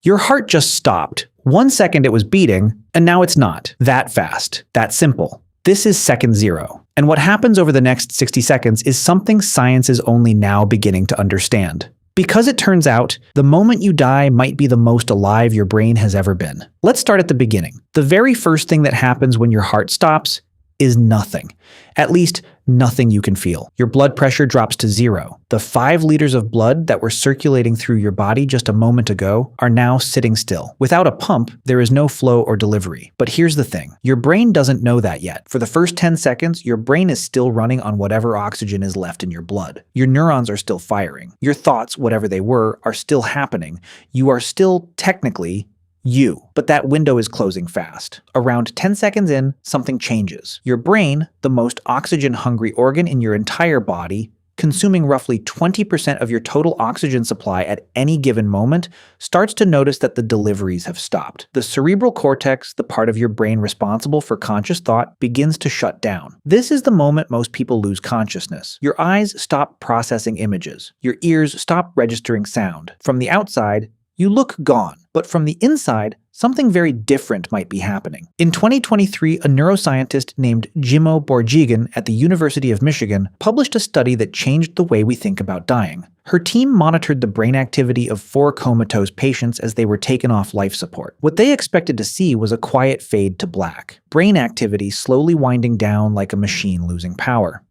Your heart just stopped. 1 second it was beating, and now it's not. That fast. That simple. This is second zero. And what happens over the next 60 seconds is something science is only now beginning to understand. Because it turns out, the moment you die might be the most alive your brain has ever been. Let's start at the beginning. The very first thing that happens when your heart stops is nothing. At least, nothing you can feel. Your blood pressure drops to 0. The 5 liters of blood that were circulating through your body just a moment ago are now sitting still. Without a pump, there is no flow or delivery. But here's the thing. Your brain doesn't know that yet. For the first 10 seconds, your brain is still running on whatever oxygen is left in your blood. Your neurons are still firing. Your thoughts, whatever they were, are still happening. You are still, technically, you. But that window is closing fast. Around 10 seconds in, something changes. Your brain, the most oxygen-hungry organ in your entire body, consuming roughly 20% of your total oxygen supply at any given moment, starts to notice that the deliveries have stopped. The cerebral cortex, the part of your brain responsible for conscious thought, begins to shut down. This is the moment most people lose consciousness. Your eyes stop processing images. Your ears stop registering sound. From the outside, you look gone, but from the inside, something very different might be happening. In 2023, a neuroscientist named Jimo Borjigan at the University of Michigan published a study that changed the way we think about dying. Her team monitored the brain activity of 4 comatose patients as they were taken off life support. What they expected to see was a quiet fade to black, brain activity slowly winding down like a machine losing power.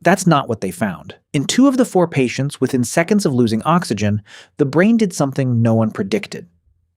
That's not what they found. In 2 of the 4 patients, within seconds of losing oxygen, the brain did something no one predicted.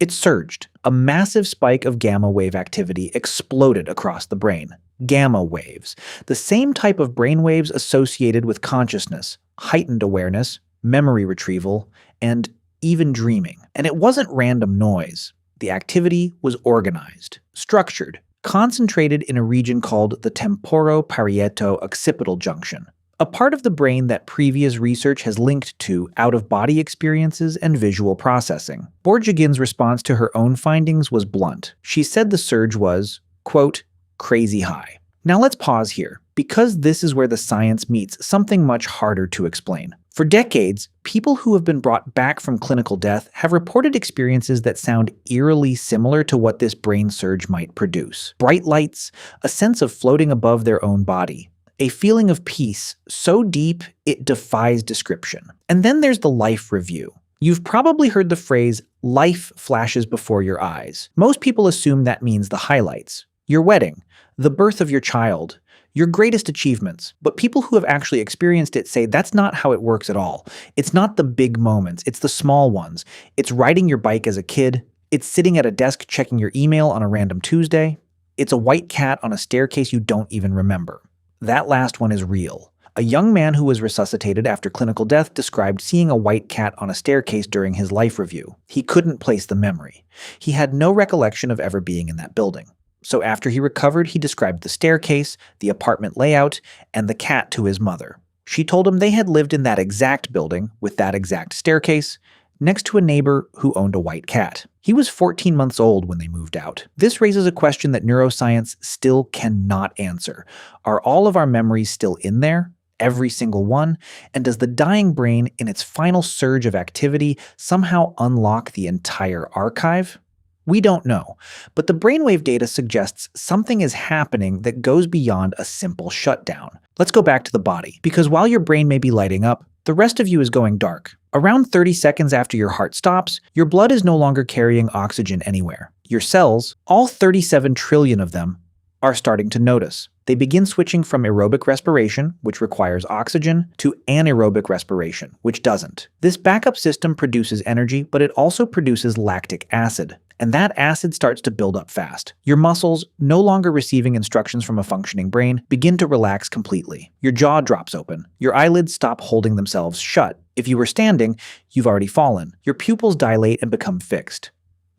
It surged. A massive spike of gamma wave activity exploded across the brain. Gamma waves, the same type of brain waves associated with consciousness, heightened awareness, memory retrieval, and even dreaming. And it wasn't random noise. The activity was organized, structured, concentrated in a region called the temporoparieto-occipital junction, a part of the brain that previous research has linked to out-of-body experiences and visual processing. Borjigan's response to her own findings was blunt. She said the surge was, quote, crazy high. Now let's pause here, because this is where the science meets something much harder to explain. For decades, people who have been brought back from clinical death have reported experiences that sound eerily similar to what this brain surge might produce. Bright lights, a sense of floating above their own body, a feeling of peace so deep it defies description. And then there's the life review. You've probably heard the phrase, life flashes before your eyes. Most people assume that means the highlights. Your wedding, the birth of your child, your greatest achievements. But people who have actually experienced it say that's not how it works at all. It's not the big moments, it's the small ones. It's riding your bike as a kid. It's sitting at a desk checking your email on a random Tuesday. It's a white cat on a staircase you don't even remember. That last one is real. A young man who was resuscitated after clinical death described seeing a white cat on a staircase during his life review. He couldn't place the memory. He had no recollection of ever being in that building. So after he recovered, he described the staircase, the apartment layout, and the cat to his mother. She told him they had lived in that exact building, with that exact staircase, next to a neighbor who owned a white cat. He was 14 months old when they moved out. This raises a question that neuroscience still cannot answer. Are all of our memories still in there? Every single one? And does the dying brain, in its final surge of activity, somehow unlock the entire archive? We don't know, but the brainwave data suggests something is happening that goes beyond a simple shutdown. Let's go back to the body, because while your brain may be lighting up, the rest of you is going dark. Around 30 seconds after your heart stops, your blood is no longer carrying oxygen anywhere. Your cells, all 37 trillion of them, are starting to notice. They begin switching from aerobic respiration, which requires oxygen, to anaerobic respiration, which doesn't. This backup system produces energy, but it also produces lactic acid. And that acid starts to build up fast. Your muscles, no longer receiving instructions from a functioning brain, begin to relax completely. Your jaw drops open. Your eyelids stop holding themselves shut. If you were standing, you've already fallen. Your pupils dilate and become fixed.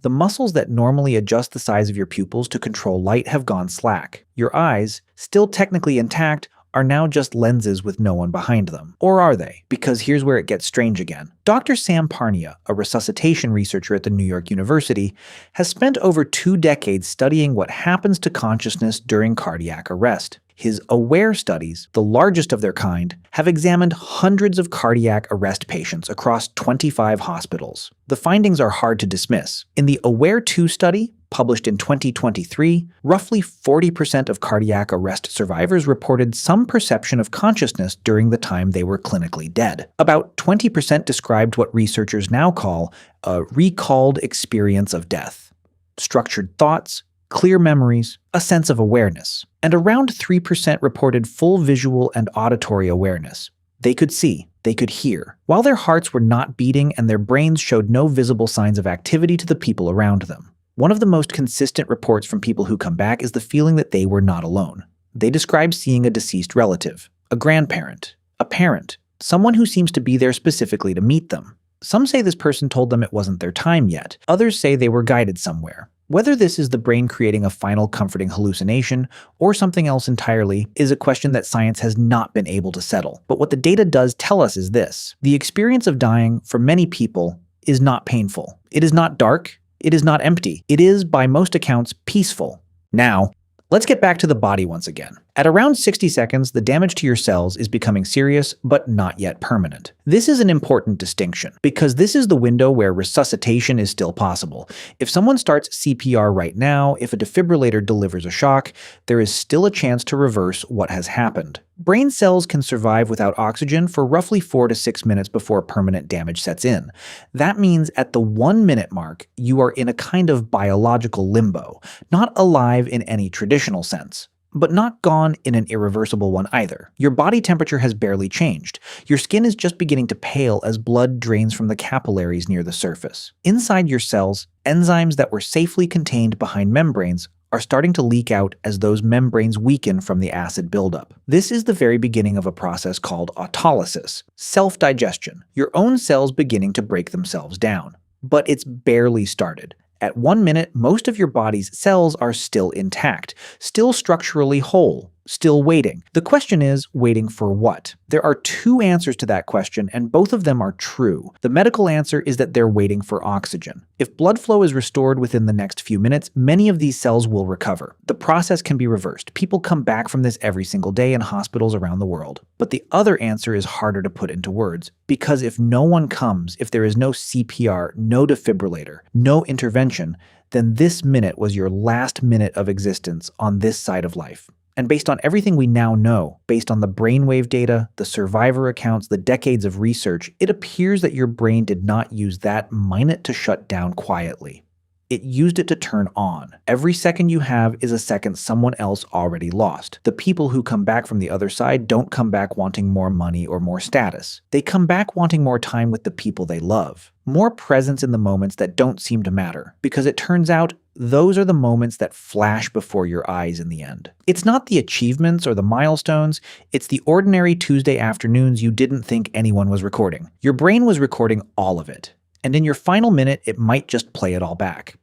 The muscles that normally adjust the size of your pupils to control light have gone slack. Your eyes, still technically intact, are now just lenses with no one behind them. Or are they? Because here's where it gets strange again. Dr. Sam Parnia, a resuscitation researcher at the New York University, has spent over 2 decades studying what happens to consciousness during cardiac arrest. His AWARE studies, the largest of their kind, have examined hundreds of cardiac arrest patients across 25 hospitals. The findings are hard to dismiss. In the AWARE 2 study, published in 2023, roughly 40% of cardiac arrest survivors reported some perception of consciousness during the time they were clinically dead. About 20% described what researchers now call a recalled experience of death. Structured thoughts, clear memories, a sense of awareness. And around 3% reported full visual and auditory awareness. They could see, they could hear, while their hearts were not beating and their brains showed no visible signs of activity to the people around them. One of the most consistent reports from people who come back is the feeling that they were not alone. They describe seeing a deceased relative, a grandparent, a parent, someone who seems to be there specifically to meet them. Some say this person told them it wasn't their time yet. Others say they were guided somewhere. Whether this is the brain creating a final comforting hallucination or something else entirely is a question that science has not been able to settle. But what the data does tell us is this: the experience of dying for many people is not painful. It is not dark. It is not empty. It is, by most accounts, peaceful. Now, let's get back to the body once again. At around 60 seconds, the damage to your cells is becoming serious, but not yet permanent. This is an important distinction, because this is the window where resuscitation is still possible. If someone starts CPR right now, if a defibrillator delivers a shock, there is still a chance to reverse what has happened. Brain cells can survive without oxygen for roughly 4 to 6 minutes before permanent damage sets in. That means at the 1-minute mark, you are in a kind of biological limbo, not alive in any traditional sense, but not gone in an irreversible one either. Your body temperature has barely changed. Your skin is just beginning to pale as blood drains from the capillaries near the surface. Inside your cells, enzymes that were safely contained behind membranes are starting to leak out as those membranes weaken from the acid buildup. This is the very beginning of a process called autolysis, self-digestion, your own cells beginning to break themselves down. But it's barely started. At 1 minute, most of your body's cells are still intact, still structurally whole, still waiting. The question is, waiting for what? There are 2 answers to that question, and both of them are true. The medical answer is that they're waiting for oxygen. If blood flow is restored within the next few minutes, many of these cells will recover. The process can be reversed. People come back from this every single day in hospitals around the world. But the other answer is harder to put into words, because if no one comes, if there is no CPR, no defibrillator, no intervention, then this minute was your last minute of existence on this side of life. And based on everything we now know, based on the brainwave data, the survivor accounts, the decades of research, it appears that your brain did not use that minute to shut down quietly. It used it to turn on. Every second you have is a second someone else already lost. The people who come back from the other side don't come back wanting more money or more status. They come back wanting more time with the people they love. More presence in the moments that don't seem to matter. Because it turns out, those are the moments that flash before your eyes in the end. It's not the achievements or the milestones, it's the ordinary Tuesday afternoons you didn't think anyone was recording. Your brain was recording all of it. And in your final minute, it might just play it all back.